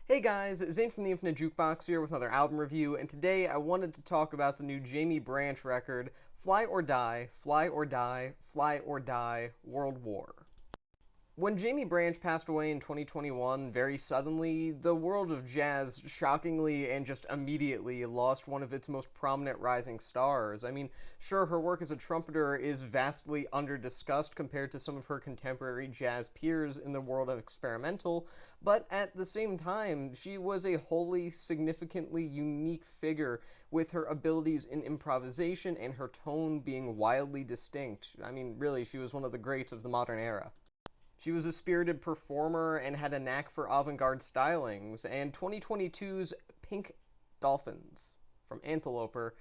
Hey guys, Zane from the Infinite Jukebox here with another album review, and today I wanted to talk about the new Jaimie Branch record, Fly or Die, Fly or Die, Fly or Die, World War. When Jaimie Branch passed away in 2021, very suddenly, the world of jazz shockingly and just immediately lost one of its most prominent rising stars. I mean, sure, her work as a trumpeter is vastly under-discussed compared to some of her contemporary jazz peers in the world of experimental, but at the same time, she was a wholly significantly unique figure with her abilities in improvisation and her tone being wildly distinct. I mean, really, she was one of the greats of the modern era. She was a spirited performer and had a knack for avant-garde stylings, and 2022's Pink Dolphins from Anteloper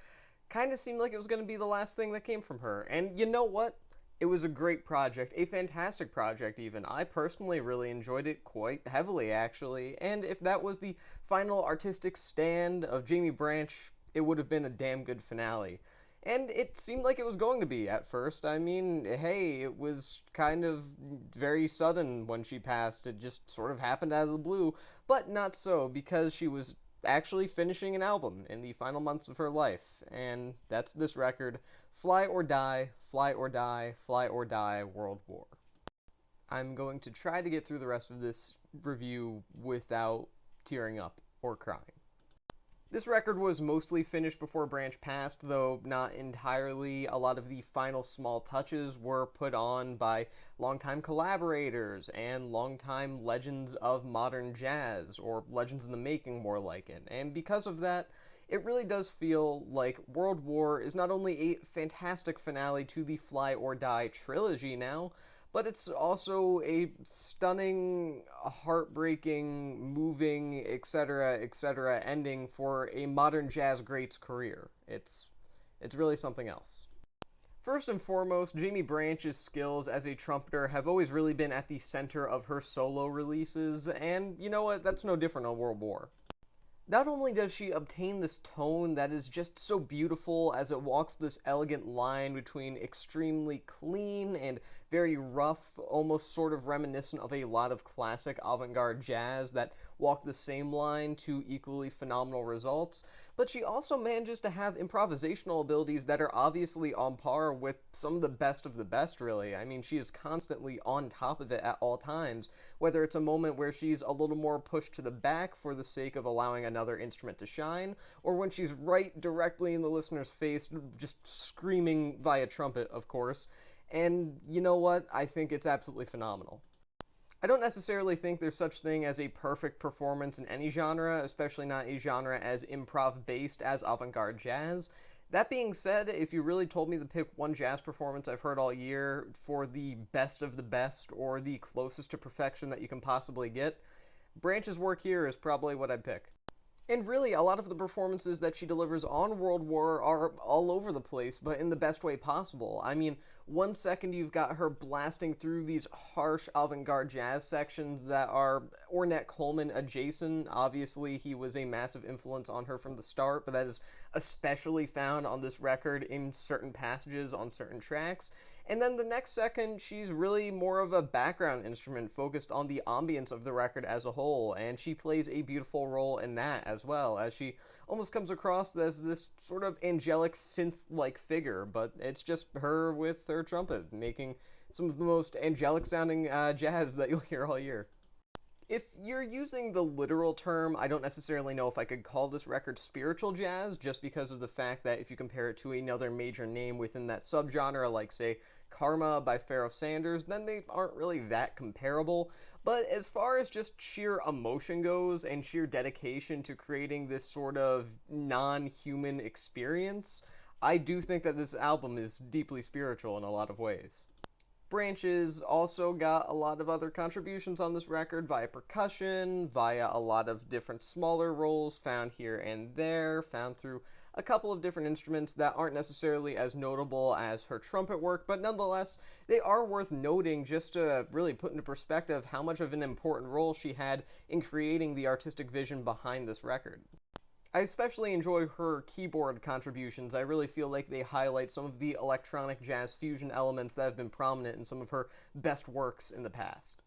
kind of seemed like it was going to be the last thing that came from her. And you know what? It was a great project, a fantastic project even. I personally really enjoyed it quite heavily, actually, and if that was the final artistic stand of Jaimie Branch, it would have been a damn good finale. And it seemed like it was going to be at first. I mean, hey, it was kind of very sudden when she passed. It just sort of happened out of the blue. But not so, because she was actually finishing an album in the final months of her life. And that's this record, Fly or Die, Fly or Die, Fly or Die, World War. I'm going to try to get through the rest of this review without tearing up or crying. This record was mostly finished before Branch passed, though not entirely. A lot of the final small touches were put on by longtime collaborators and longtime legends of modern jazz, or legends in the making more like it. And because of that, it really does feel like World War is not only a fantastic finale to the Fly or Die trilogy now, but it's also a stunning, heartbreaking, moving, etc., ending for a modern jazz great's career. It's really something else. First and foremost, Jaimie Branch's skills as a trumpeter have always really been at the center of her solo releases, and you know what? That's no different on World War. Not only does she obtain this tone that is just so beautiful as it walks this elegant line between extremely clean and very rough, almost sort of reminiscent of a lot of classic avant-garde jazz that walk the same line to equally phenomenal results, but she also manages to have improvisational abilities that are obviously on par with some of the best, really. I mean, she is constantly on top of it at all times, whether it's a moment where she's a little more pushed to the back for the sake of allowing another instrument to shine, or when she's right directly in the listener's face, just screaming via trumpet, of course. And you know what? I think it's absolutely phenomenal. I don't necessarily think there's such thing as a perfect performance in any genre, especially not a genre as improv-based as avant-garde jazz. That being said, if you really told me to pick one jazz performance I've heard all year for the best of the best or the closest to perfection that you can possibly get, Branch's work here is probably what I'd pick. And really, a lot of the performances that she delivers on World War are all over the place, but in the best way possible. I mean, one second you've got her blasting through these harsh avant-garde jazz sections that are Ornette Coleman adjacent. Obviously, he was a massive influence on her from the start, but that is especially found on this record in certain passages on certain tracks. And then the next second, she's really more of a background instrument focused on the ambience of the record as a whole, and she plays a beautiful role in that as well, as she almost comes across as this sort of angelic synth-like figure, but it's just her with her trumpet, making some of the most angelic-sounding jazz that you'll hear all year. If you're using the literal term, I don't necessarily know if I could call this record spiritual jazz, just because of the fact that if you compare it to another major name within that subgenre, like, say, Karma by Pharoah Sanders, then they aren't really that comparable. But as far as just sheer emotion goes and sheer dedication to creating this sort of non-human experience, I do think that this album is deeply spiritual in a lot of ways. Branches also got a lot of other contributions on this record via percussion, via a lot of different smaller roles found here and there, found through a couple of different instruments that aren't necessarily as notable as her trumpet work, but nonetheless, they are worth noting just to really put into perspective how much of an important role she had in creating the artistic vision behind this record. I especially enjoy her keyboard contributions. I really feel like they highlight some of the electronic jazz fusion elements that have been prominent in some of her best works in the past.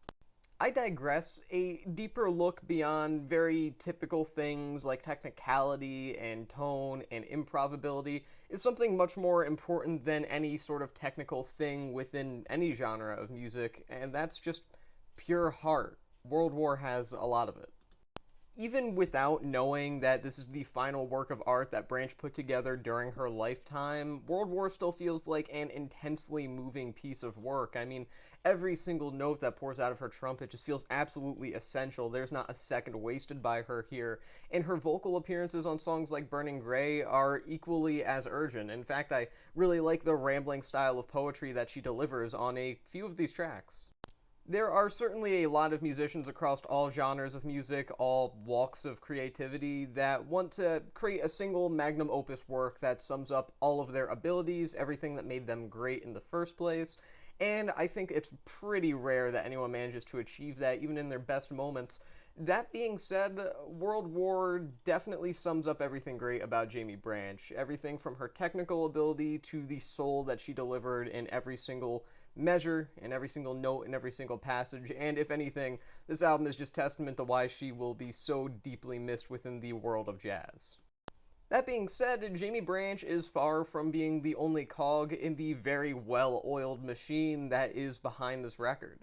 I digress. A deeper look beyond very typical things like technicality and tone and improbability is something much more important than any sort of technical thing within any genre of music, and that's just pure heart. World War has a lot of it. Even without knowing that this is the final work of art that Branch put together during her lifetime, World War still feels like an intensely moving piece of work. I mean, every single note that pours out of her trumpet just feels absolutely essential. There's not a second wasted by her here, and her vocal appearances on songs like Burning Gray are equally as urgent. In fact, I really like the rambling style of poetry that she delivers on a few of these tracks. There are certainly a lot of musicians across all genres of music, all walks of creativity, that want to create a single magnum opus work that sums up all of their abilities, everything that made them great in the first place, and I think it's pretty rare that anyone manages to achieve that, even in their best moments. That being said, World War definitely sums up everything great about Jaimie Branch. Everything from her technical ability to the soul that she delivered in every single measure, in every single note, in every single passage, and if anything, this album is just testament to why she will be so deeply missed within the world of jazz. That being said, Jaimie Branch is far from being the only cog in the very well-oiled machine that is behind this record.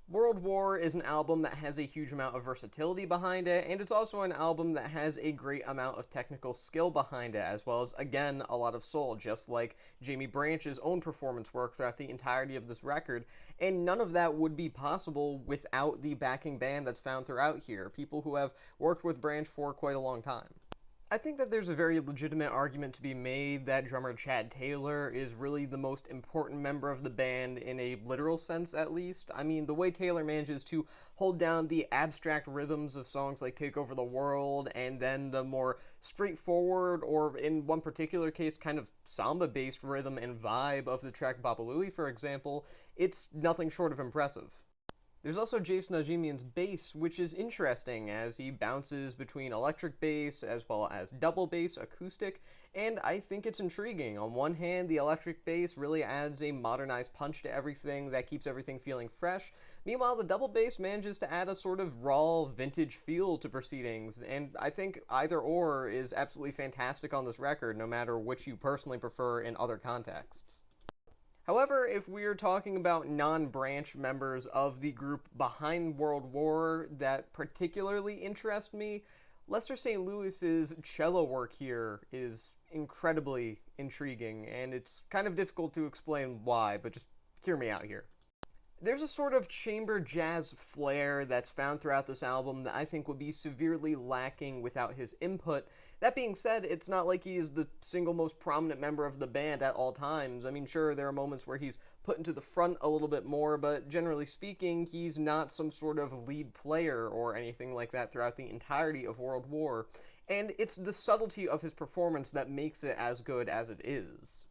World War is an album that has a huge amount of versatility behind it, and it's also an album that has a great amount of technical skill behind it, as well as, again, a lot of soul, just like Jaimie Branch's own performance work throughout the entirety of this record, and none of that would be possible without the backing band that's found throughout here, people who have worked with Branch for quite a long time. I think that there's a very legitimate argument to be made that drummer Chad Taylor is really the most important member of the band in a literal sense, at least. I mean, the way Taylor manages to hold down the abstract rhythms of songs like Take Over the World, and then the more straightforward, or in one particular case, kind of samba-based rhythm and vibe of the track Babalooey, for example, it's nothing short of impressive. There's also Jason Najimian's bass, which is interesting as he bounces between electric bass as well as double bass, acoustic, and I think it's intriguing. On one hand, the electric bass really adds a modernized punch to everything that keeps everything feeling fresh. Meanwhile, the double bass manages to add a sort of raw, vintage feel to proceedings, and I think either or is absolutely fantastic on this record, no matter which you personally prefer in other contexts. However, if we're talking about non-Branch members of the group behind World War that particularly interest me, Lester St. Louis's cello work here is incredibly intriguing, and it's kind of difficult to explain why, but just hear me out here. There's a sort of chamber jazz flair that's found throughout this album that I think would be severely lacking without his input. That being said, it's not like he is the single most prominent member of the band at all times. I mean, sure, there are moments where he's put into the front a little bit more, but generally speaking, he's not some sort of lead player or anything like that throughout the entirety of World War. And it's the subtlety of his performance that makes it as good as it is.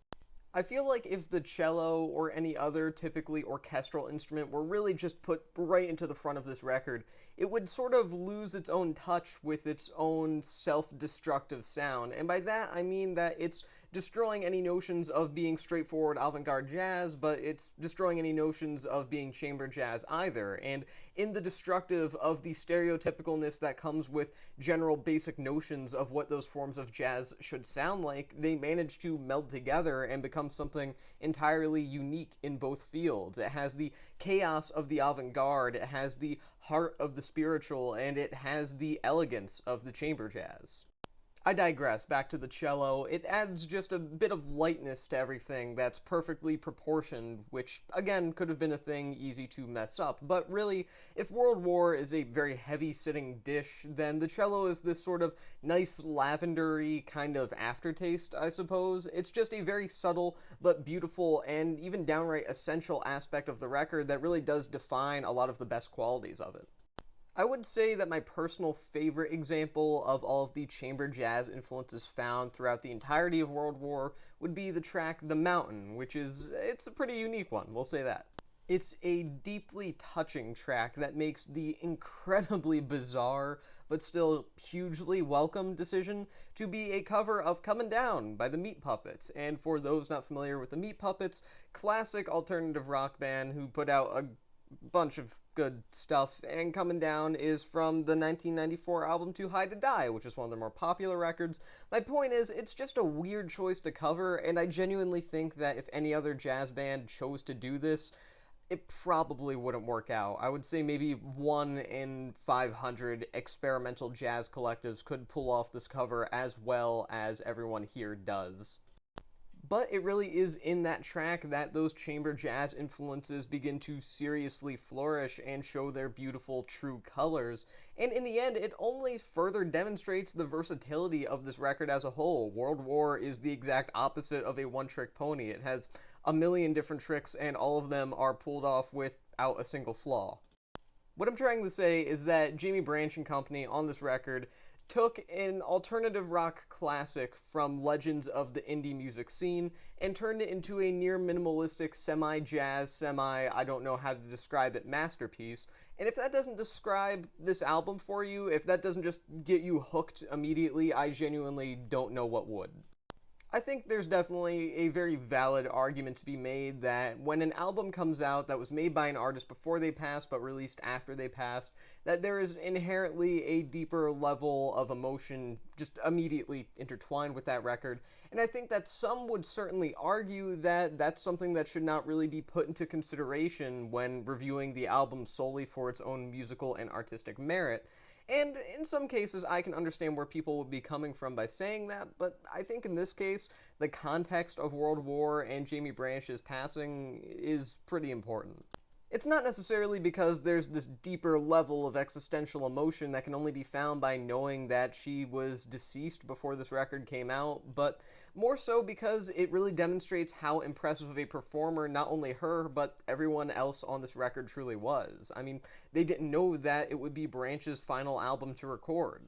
I feel like if the cello or any other typically orchestral instrument were really just put right into the front of this record, it would sort of lose its own touch with its own self-destructive sound. And by that, I mean that it's destroying any notions of being straightforward avant-garde jazz, but it's destroying any notions of being chamber jazz either. And in the destructive of the stereotypicalness that comes with general basic notions of what those forms of jazz should sound like, they manage to meld together and become something entirely unique in both fields. It has the chaos of the avant-garde, it has the heart of the spiritual, and it has the elegance of the chamber jazz. I digress, back to the cello. It adds just a bit of lightness to everything that's perfectly proportioned, which, again, could have been a thing easy to mess up. But really, if World War is a very heavy-sitting dish, then the cello is this sort of nice lavendery kind of aftertaste, I suppose. It's just a very subtle but beautiful and even downright essential aspect of the record that really does define a lot of the best qualities of it. I would say that my personal favorite example of all of the chamber jazz influences found throughout the entirety of World War would be the track The Mountain, it's a pretty unique one, we'll say that. It's a deeply touching track that makes the incredibly bizarre, but still hugely welcome decision to be a cover of Comin' Down by the Meat Puppets. And for those not familiar with the Meat Puppets, classic alternative rock band who put out a bunch of good stuff. And coming down is from the 1994 album Too High to Die, which is one of their more popular records. My point is, it's just a weird choice to cover, and I genuinely think that if any other jazz band chose to do this, it probably wouldn't work out. I would say maybe 1 in 500 experimental jazz collectives could pull off this cover as well as everyone here does. But it really is in that track that those chamber jazz influences begin to seriously flourish and show their beautiful true colors. And in the end, it only further demonstrates the versatility of this record as a whole. World War is the exact opposite of a one-trick pony. It has a million different tricks, and all of them are pulled off without a single flaw. What I'm trying to say is that Jaimie Branch and company on this record took an alternative rock classic from legends of the indie music scene and turned it into a near minimalistic semi-jazz, I don't know how to describe it, masterpiece. And if that doesn't describe this album for you, if that doesn't just get you hooked immediately, I genuinely don't know what would. I think there's definitely a very valid argument to be made that when an album comes out that was made by an artist before they passed but released after they passed, that there is inherently a deeper level of emotion just immediately intertwined with that record. And I think that some would certainly argue that that's something that should not really be put into consideration when reviewing the album solely for its own musical and artistic merit. And in some cases, I can understand where people would be coming from by saying that, but I think in this case, the context of World War and Jaimie Branch's passing is pretty important. It's not necessarily because there's this deeper level of existential emotion that can only be found by knowing that she was deceased before this record came out, but more so because it really demonstrates how impressive of a performer not only her, but everyone else on this record truly was. I mean, they didn't know that it would be Branch's final album to record.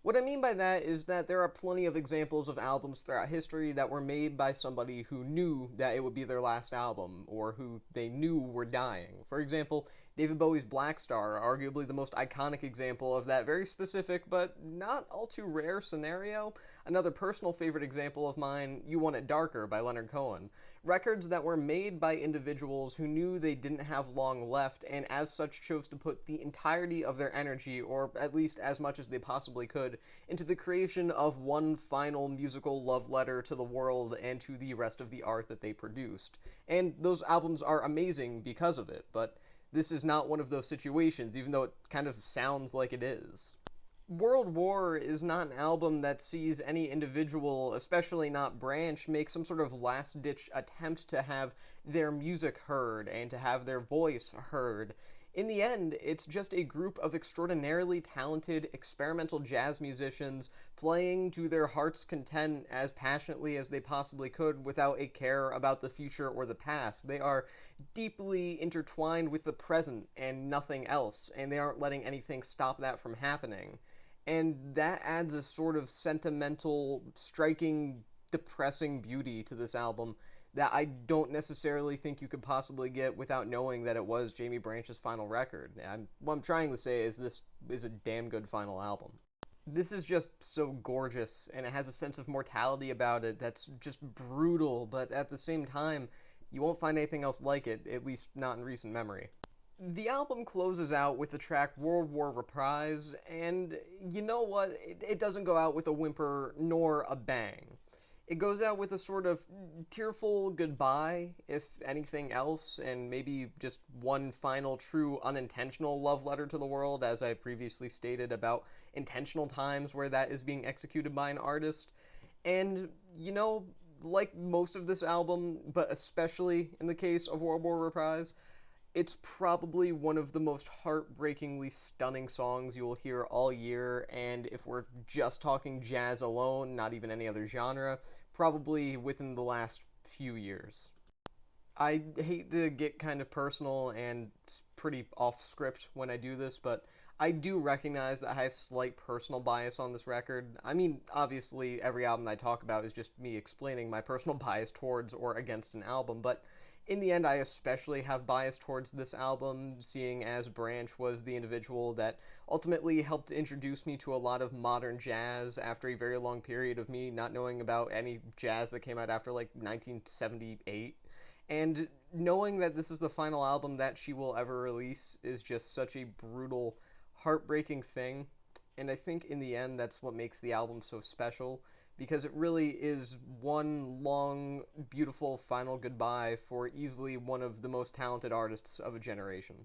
What I mean by that is that there are plenty of examples of albums throughout history that were made by somebody who knew that it would be their last album, or who they knew were dying. For example, David Bowie's Black Star, arguably the most iconic example of that very specific but not all too rare scenario. Another personal favorite example of mine, You Want It Darker by Leonard Cohen. Records that were made by individuals who knew they didn't have long left, and as such chose to put the entirety of their energy, or at least as much as they possibly could, into the creation of one final musical love letter to the world and to the rest of the art that they produced. And those albums are amazing because of it, but this is not one of those situations, even though it kind of sounds like it is. World War is not an album that sees any individual, especially not Branch, make some sort of last-ditch attempt to have their music heard and to have their voice heard. In the end, it's just a group of extraordinarily talented experimental jazz musicians playing to their heart's content as passionately as they possibly could without a care about the future or the past. They are deeply intertwined with the present and nothing else, and they aren't letting anything stop that from happening. And that adds a sort of sentimental, striking, depressing beauty to this album that I don't necessarily think you could possibly get without knowing that it was Jaimie Branch's final record. What I'm trying to say is this is a damn good final album. This is just so gorgeous, and it has a sense of mortality about it that's just brutal, but at the same time, you won't find anything else like it, at least not in recent memory. The album closes out with the track World War Reprise, and you know what? It doesn't go out with a whimper nor a bang. It goes out with a sort of tearful goodbye, if anything else, and maybe just one final true unintentional love letter to the world, as I previously stated about intentional times where that is being executed by an artist. And, you know, like most of this album, but especially in the case of World War Reprise, it's probably one of the most heartbreakingly stunning songs you will hear all year, and if we're just talking jazz alone, not even any other genre, probably within the last few years. I hate to get kind of personal and pretty off script when I do this, but I do recognize that I have slight personal bias on this record. I mean, obviously, every album I talk about is just me explaining my personal bias towards or against an album, but in the end, I especially have bias towards this album, seeing as Branch was the individual that ultimately helped introduce me to a lot of modern jazz after a very long period of me not knowing about any jazz that came out after, like, 1978. And knowing that this is the final album that she will ever release is just such a brutal, heartbreaking thing. And I think in the end, that's what makes the album so special, because it really is one long, beautiful final goodbye for easily one of the most talented artists of a generation.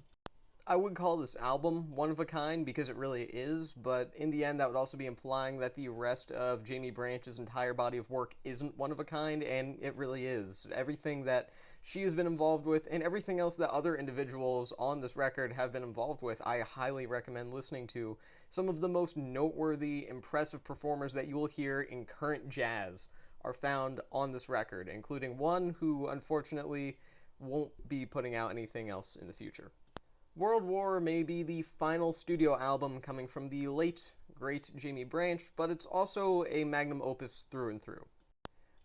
I would call this album one of a kind because it really is, but in the end, that would also be implying that the rest of Jaimie Branch's entire body of work isn't one of a kind, and it really is. Everything that she has been involved with, and everything else that other individuals on this record have been involved with, I highly recommend listening to. Some of the most noteworthy, impressive performers that you will hear in current jazz are found on this record, including one who, unfortunately, won't be putting out anything else in the future. World War may be the final studio album coming from the late, great Jaimie Branch, but it's also a magnum opus through and through.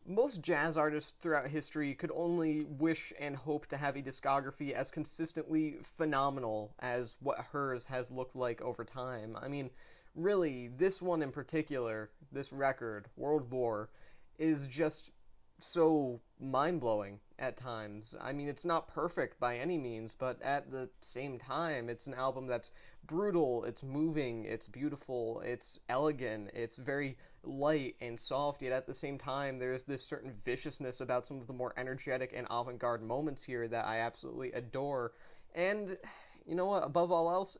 Most jazz artists throughout history could only wish and hope to have a discography as consistently phenomenal as what hers has looked like over time. I mean, really, this one in particular, this record, World War, is just so mind-blowing at times. I mean, it's not perfect by any means, but at the same time, it's an album that's brutal, it's moving, it's beautiful, it's elegant, it's very light and soft, yet at the same time, there's this certain viciousness about some of the more energetic and avant-garde moments here that I absolutely adore. And, you know what, above all else,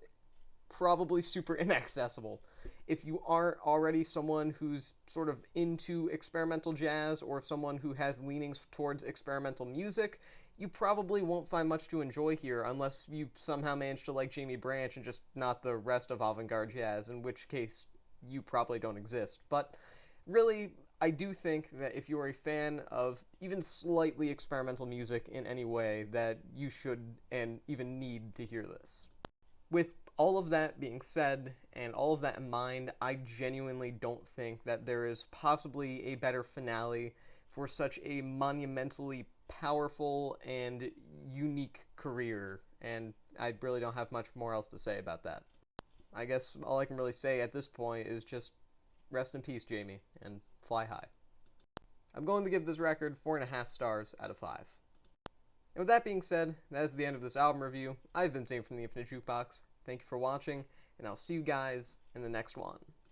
probably super inaccessible. If you aren't already someone who's sort of into experimental jazz or someone who has leanings towards experimental music, you probably won't find much to enjoy here unless you somehow manage to like Jaimie Branch and just not the rest of avant-garde jazz, in which case you probably don't exist. But really, I do think that if you are a fan of even slightly experimental music in any way, that you should and even need to hear this. With all of that being said, and all of that in mind, I genuinely don't think that there is possibly a better finale for such a monumentally powerful and unique career, and I really don't have much more else to say about that. I guess all I can really say at this point is just rest in peace, Jaimie, and fly high. I'm going to give this record 4.5 stars out of 5. And with that being said, that is the end of this album review. I've been Zane from the Infinite Jukebox. Thank you for watching, and I'll see you guys in the next one.